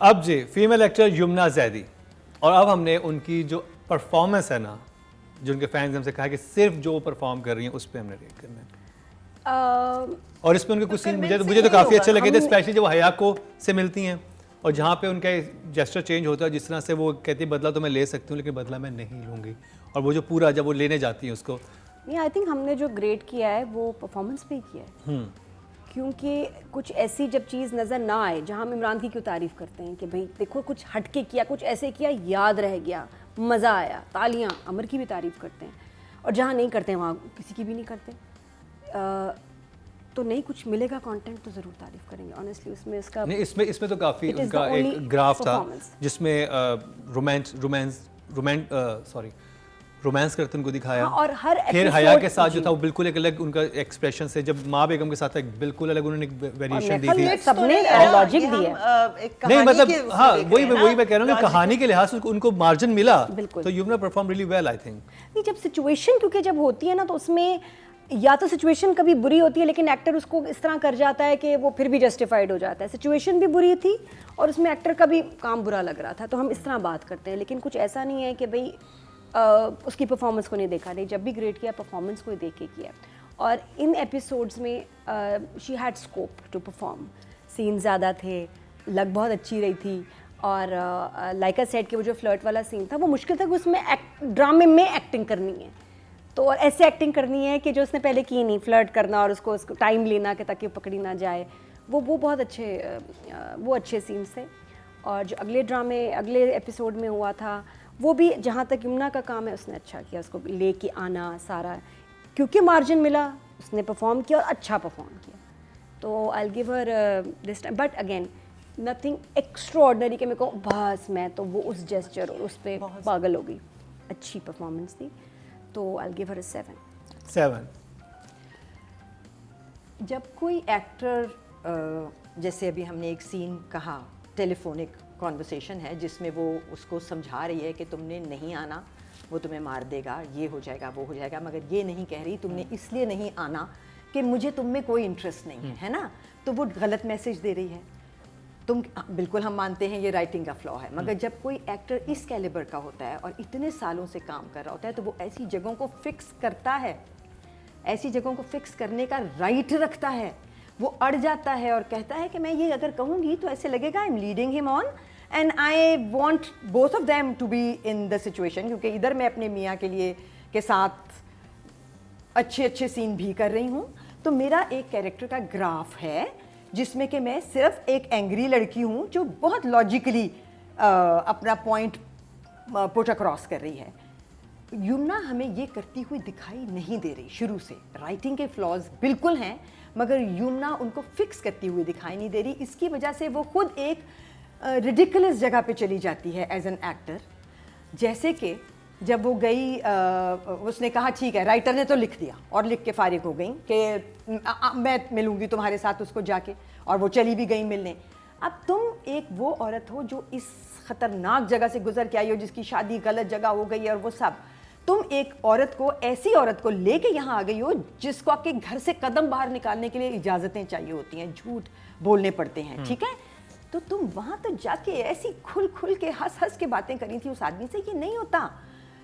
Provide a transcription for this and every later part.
अब जी female actor Yamuna Zaidi, और अब हमने उनकी जो परफॉर्मेंस है ना, जो उनके फैंस हमसे कहा कि सिर्फ जो परफॉर्म कर रही हैं उस पर हमने रिएक्ट करना है। और इसमें उनके कुछ सीन मुझे तो काफ़ी अच्छे लगे थे, स्पेशली जब वो हया को से मिलती हैं और जहाँ पे उनका जेस्चर चेंज होता है, जिस तरह से वो कहती है बदला तो मैं ले सकती हूँ लेकिन बदला मैं नहीं लूँगी, और वो जो पूरा जब वो लेने जाती हैं उसको, आई थिंक हमने जो ग्रेट किया है वो परफॉर्मेंस पे ही किया है। क्योंकि कुछ ऐसी जब चीज़ नज़र ना आए, जहाँ हम इमरान की क्यों तारीफ़ करते हैं कि भाई देखो कुछ हटके किया, कुछ ऐसे किया, याद रह गया, मज़ा आया, तालियां, अमर की भी तारीफ़ करते हैं, और जहाँ नहीं करते हैं वहाँ किसी की भी नहीं करते। तो नहीं कुछ मिलेगा कंटेंट तो ज़रूर तारीफ़ करेंगे ऑनेस्टली। उसमें इसका नहीं, इसमें तो काफ़ी उनका एक ग्राफ था जिसमें रोमांस करते उनको दिखाया। हाँ, और हर फिर हया के साथ जो था वो बिल्कुल एक अलग उनका एक्सप्रेशन से, जब माँ बेगम के साथ एक बिल्कुल अलग उन्होंने वेरिएशन दी थी। सबने लॉजिक दिया नहीं मतलब हाँ वही मैं कह रहा हूँ कि कहानी के लिहाज से उनको मार्जिन मिला, तो Yamuna perform really well I think. नहीं, जब सिचुएशन क्योंकि जब होती है ना तो उसमें या तो सिचुएशन कभी बुरी होती है लेकिन एक्टर उसको इस तरह कर जाता है कि वो फिर भी जस्टिफाइड हो जाता है। सिचुएशन भी बुरी थी और उसमें एक्टर का भी काम बुरा लग रहा था, तो हम इस तरह बात करते हैं। लेकिन कुछ ऐसा नहीं है कि भाई उसकी परफॉर्मेंस को नहीं देखा, नहीं, जब भी ग्रेट किया परफॉर्मेंस को ही देख के किया। और इन एपिसोड्स में she had scope to perform, scene ज़्यादा थे, लग बहुत अच्छी रही थी। और लाइका सेट के वो जो फ्लर्ट वाला सीन था वो मुश्किल था कि उसमें ड्रामे में एक्टिंग करनी है, तो और ऐसे एक्टिंग करनी है कि जो उसने पहले की नहीं, फ्लर्ट करना और उसको टाइम लेना कि ताकि पकड़ी ना जाए, वो बहुत अच्छे सीन्स थे। और जो अगले एपिसोड में हुआ था वो भी, जहाँ तक यमुना का काम है उसने अच्छा किया, उसको लेके आना सारा, क्योंकि मार्जिन मिला उसने परफॉर्म किया और अच्छा परफॉर्म किया। तो आई will give her this time, but again nothing extraordinary कि मेरे को बस मैं तो वो उस जेस्चर और उस पर पागल हो गई। अच्छी परफॉर्मेंस थी, तो आई विल गिव हर 7। जब कोई एक्टर जैसे अभी हमने एक सीन कहा, टेलीफोनिक कॉन्वर्सेशन है जिसमें वो उसको समझा रही है कि तुमने नहीं आना, वो तुम्हें मार देगा, ये हो जाएगा, वो हो जाएगा, मगर ये नहीं कह रही तुमने इसलिए नहीं आना कि मुझे तुम में कोई इंटरेस्ट नहीं है ना, तो वो गलत मैसेज दे रही है। तुम बिल्कुल हम मानते हैं ये राइटिंग का फ्लॉ है, मगर जब कोई एक्टर इस कैलिबर का होता है और इतने सालों से काम कर रहा होता है तो वो ऐसी जगहों को फिक्स करता है, ऐसी जगहों को फिक्स करने का राइट रखता है। वो अड़ जाता है और कहता है कि मैं ये अगर कहूँगी तो ऐसे लगेगा I am leading him on and I want both of them to be in the situation, क्योंकि इधर मैं अपने मियाँ के साथ अच्छे सीन भी कर रही हूँ। तो मेरा एक कैरेक्टर का ग्राफ है जिसमें कि मैं सिर्फ एक एंग्री लड़की हूँ जो बहुत लॉजिकली अपना पॉइंट पुट अक्रॉस कर रही है। यमुना हमें ये करती हुई दिखाई नहीं दे रही शुरू से। राइटिंग के फ्लॉज बिल्कुल हैं, मगर यमुना उनको फिक्स करती हुई दिखाई नहीं दे रही। इसकी वजह से वो खुद एक रिडिकुलस जगह पे चली जाती है एज एन एक्टर। जैसे कि जब वो गई, उसने कहा ठीक है, राइटर ने तो लिख दिया और लिख के फारिग हो गई कि मैं मिलूंगी तुम्हारे साथ उसको जाके, और वो चली भी गई मिलने। अब तुम एक वो औरत हो जो इस ख़तरनाक जगह से गुजर के आई हो, जिसकी शादी गलत जगह हो गई है और वो सब, तुम एक औरत को, ऐसी औरत को लेके यहाँ आ गई हो जिसको आपके घर से कदम बाहर निकालने के लिए इजाज़तें चाहिए होती हैं, झूठ बोलने पड़ते हैं, ठीक है। तो तुम वहाँ तो जाके ऐसी खुल के हंस के बातें करी थी उस आदमी से। ये नहीं होता।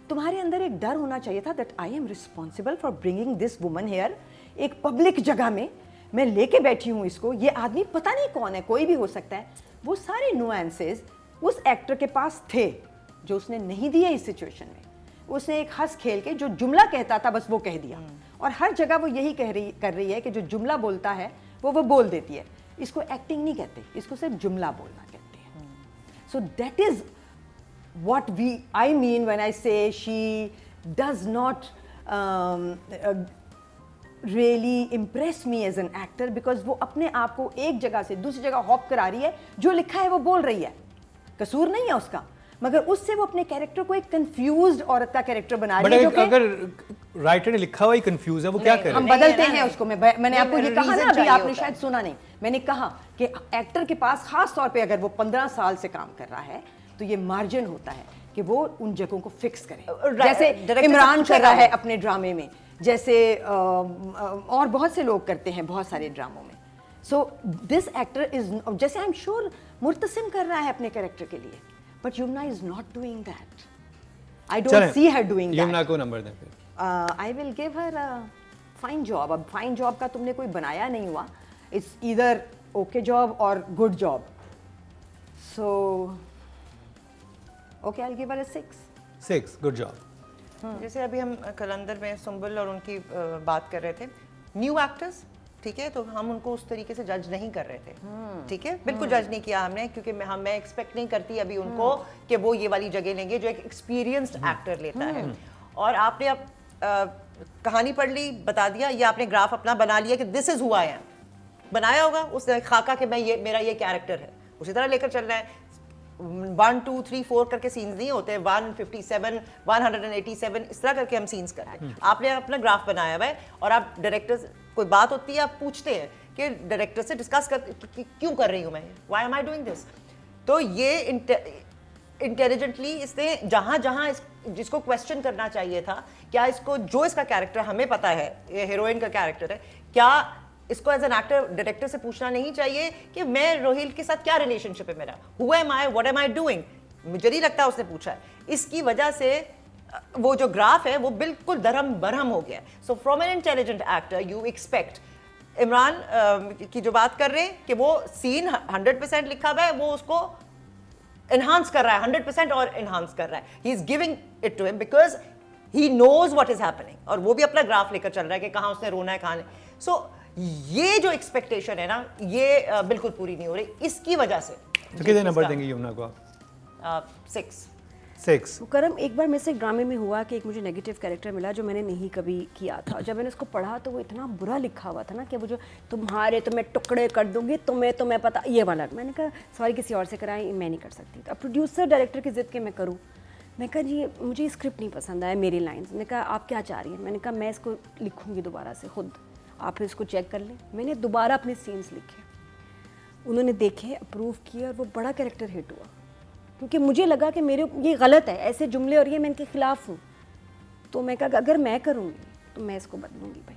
तुम्हारे अंदर एक डर होना चाहिए था that I am responsible for bringing this woman here. एक पब्लिक जगह में मैं लेके बैठी हूँ इसको, ये आदमी पता नहीं कौन है, कोई भी हो सकता है। वो सारे नुआंसेस उस एक्टर के पास थे जो उसने नहीं दिए इस सिचुएशन में। उसने एक हंस खेल के जो जुमला कहता था बस वो कह दिया, और हर जगह वो यही कर रही है कि जो जुमला बोलता है वो बोल देती है। इसको एक्टिंग नहीं कहते, इसको सिर्फ जुमला बोलना कहते हैं। So that is what I mean when I say she does not really impress me as an actor, because वो अपने आप को एक जगह से दूसरी जगह हॉप करा रही है, जो लिखा है वो बोल रही है, कसूर नहीं है उसका, मगर उससे वो अपने कैरेक्टर को एक कंफ्यूज्ड औरत का कैरेक्टर बना रही है। अगर राइटर ने लिखा हुआ ही कंफ्यूज है, वो क्या करे? हम बदलते हैं उसको। मैंने आपको ये कहा ना, अभी आपने शायद सुना नहीं, मैंने कहा कि एक्टर के पास खास तौर पे अगर वो 15 साल से काम कर रहा है तो ये मार्जिन होता है कि वो उन जगहों को फिक्स करे, जैसे इमरान कर रहा है अपने ड्रामे में, जैसे और बहुत से लोग करते हैं बहुत सारे ड्रामों में। सो दिस एक्टर इज, जैसे आई एम श्योर मुर्तसिम कर रहा है अपने कैरेक्टर के लिए, but Yamuna is not doing that. I चलें, don't see her doing Yamuna को नंबर दें फिर. I will give her fine job. अब फाइन जॉब का तुमने कोई बनाया नहीं हुआ. इट्स ईदर ओके जॉब और good job. So okay, I will give her 6. 6, good job. जैसे अभी हम कलंदर में सुंबुल और उनकी बात कर रहे थे, न्यू एक्टर्स, ठीक है, तो हम उनको उस तरीके से जज नहीं कर रहे थे, ठीक है, बिल्कुल जज नहीं किया हमने, क्योंकि मैं एक्सपेक्ट नहीं करती अभी उनको कि वो ये वाली जगह लेंगे जो एक एक्सपीरियंस्ड एक्टर लेता है. और आपने अब कहानी पढ़ ली, बता दिया, या आपने ग्राफ अपना बना लिया कि this is who I am, बनाया होगा उसने खाका कि मैं ये मेरा ये कैरेक्टर है, उसी तरह लेकर चल रहा है. 1 2 3 4 करके सीन्स नहीं होते, 157 187 इस तरह करके हम सीन्स करते हैं. आपने अपना ग्राफ बनाया हुआ है और आप डायरेक्टर, कोई बात होती है आप पूछते हैं कि डायरेक्टर से डिस्कस कर क्यों कर रही हूँ मैं, why am I doing this. तो ये इंटेलिजेंटली इसने जहाँ जहाँ जिसको क्वेश्चन करना चाहिए था, क्या इसको जो इसका कैरेक्टर हमें पता है, ये हीरोइन का कैरेक्टर है, क्या इसको एज एन एक्टर डायरेक्टर से पूछना नहीं चाहिए कि मैं रोहिल के साथ क्या रिलेशनशिप है मेरा, who am I, what am I doing. मुझे नहीं लगता उसने पूछा है. इसकी वजह से वो जो ग्राफ है वो बिल्कुल दरहम बरहम हो गया. So from an intelligent actor you expect. Imran की जो बात कर रहे हैं कि वो सीन 100% लिखा हुआ है, वो उसको एनहांस कर रहा है 100% और एनहांस कर रहा है. He is giving it to him because he knows what is happening, और वो भी अपना ग्राफ लेकर चल रहा है कि कहाँ उसने रोना है कहाँ नहीं. सो ये जो एक्सपेक्टेशन है ना, ये बिल्कुल पूरी नहीं हो रही. इसकी वजह से तो कितने नंबर देंगे यमुना को आप? 6. तो करम, एक बार मेरे से ड्रामे में हुआ कि एक मुझे नेगेटिव कैरेक्टर मिला जो मैंने नहीं कभी किया था. जब मैंने उसको पढ़ा तो वो इतना बुरा लिखा हुआ था ना कि वो जो तुम्हारे तो मैं टुकड़े कर दूंगी, तुम्हें पता, ये वाला. मैंने कहा सॉरी, किसी और से कराएं, मैं नहीं कर सकती. अब प्रोड्यूसर डायरेक्टर की जिद के मैं करूँ. मैं कहा जी मुझे स्क्रिप्ट नहीं पसंद आया, मेरी लाइन्स. मैंने कहा आप क्या चाह रही हैं. मैंने कहा मैं इसको लिखूँगी दोबारा से खुद, आप फिर इसको चेक कर लें. मैंने दोबारा अपने सीन्स लिखे, उन्होंने देखे, अप्रूव किए, और वो बड़ा कैरेक्टर हिट हुआ. क्योंकि मुझे लगा कि मेरे ये गलत है, ऐसे जुमले और ये मैं इनके खिलाफ हूँ. तो मैं कहा अगर मैं करूँगी तो मैं इसको बदलूँगी भाई.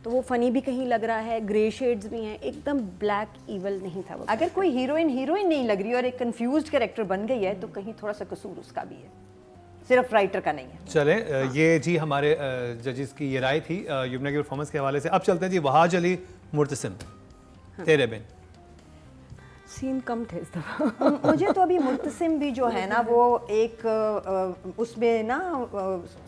तो वो फ़नी भी कहीं लग रहा है, ग्रे शेड्स भी हैं, एकदम ब्लैक ईवल नहीं था वो. अगर कोई हीरोइन नहीं लग रही और एक कंफ्यूज्ड कैरेक्टर बन गई है तो कहीं थोड़ा सा कसूर उसका भी है, सिर्फ राइटर का नहीं है. चलें, ये जी हमारे जजेस की ये राय थी यमुना की परफॉर्मेंस के हवाले से. अब चलते हैं जी वहाज अली मुर्तसिम, तेरे बिन. सीन कम थे इस दफ़ा. मुझे तो अभी मुर्तसिम भी जो है ना, वो एक उसमें ना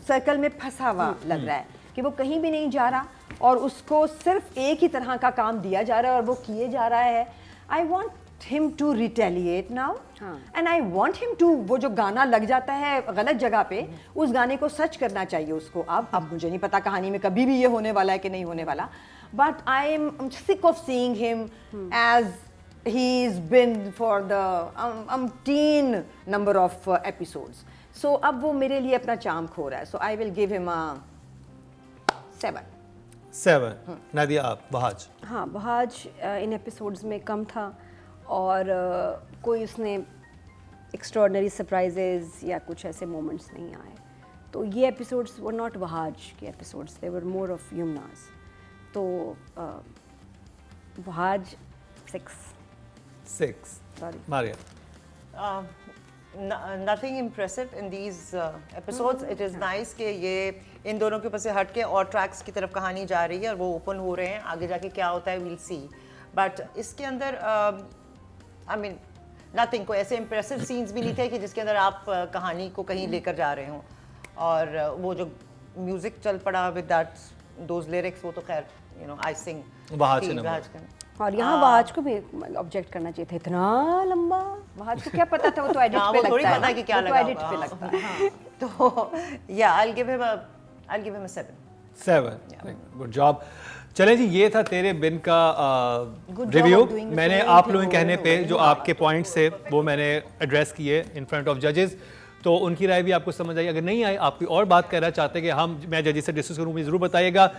सर्कल में फंसा हुआ लग रहा है कि वो कहीं भी नहीं जा रहा और उसको सिर्फ एक ही तरह का काम दिया जा रहा है और वो किए जा रहा है. I want him to retaliate now, and I want him to, वो जो गाना लग जाता है गलत जगह पे, उस गाने को सच करना चाहिए उसको. अब मुझे नहीं पता कहानी में कभी भी ये होने वाला है कि नहीं होने वाला, but I am sick of seeing him as he's been for the umpteen number of episodes. So अब वो मेरे लिए अपना चार्म खो रहा है. So I will give him a 7. Nadia आप, वहाज. हाँ, वहाज इन एपिसोड्स में कम था और कोई उसने एक्स्ट्रॉर्डनरी सरप्राइजेज या कुछ ऐसे मोमेंट्स नहीं आए. तो ये एपिसोड्स वर नॉट वहाज के episodes, they were more of यमुनाज. तो Wahaj 6. Sorry. Maria. Nothing impressive in these episodes. It is nice कि ये इन दोनों के ऊपर से हट के और ट्रैक्स की तरफ कहानी जा रही है और वो ओपन हो रहे हैं. आगे जाके क्या होता है we'll see. But इसके अंदर I mean nothing, कोई ऐसे impressive scenes भी नहीं थे कि जिसके अंदर आप कहानी को कहीं लेकर जा रहे हों. और वो जो म्यूजिक चल पड़ा with those lyrics, वो तो खैर I sing. वहाज और यहाँ वहाज को भी ऑब्जेक्ट करना चाहिए था, इतना लंबा. वहाज को क्या पता था, वो तो एडिट पे लगता है. पता कि क्या लगा एडिट पे लगता है. तो yeah, I'll give him a 7. Good job. चलें जी, ये था तेरे बिन का रिव्यू. मैंने आप लोगों के कहने पे जो आपके पॉइंट्स थे वो मैंने एड्रेस किए इन फ्रंट ऑफ जजेस. तो उनकी राय भी आपको समझ आई. अगर नहीं आई, आप कोई और बात करना चाहते हैं कि मैं जजेस से डिस्कस करूँ, मुझे ज़रूर बताइएगा.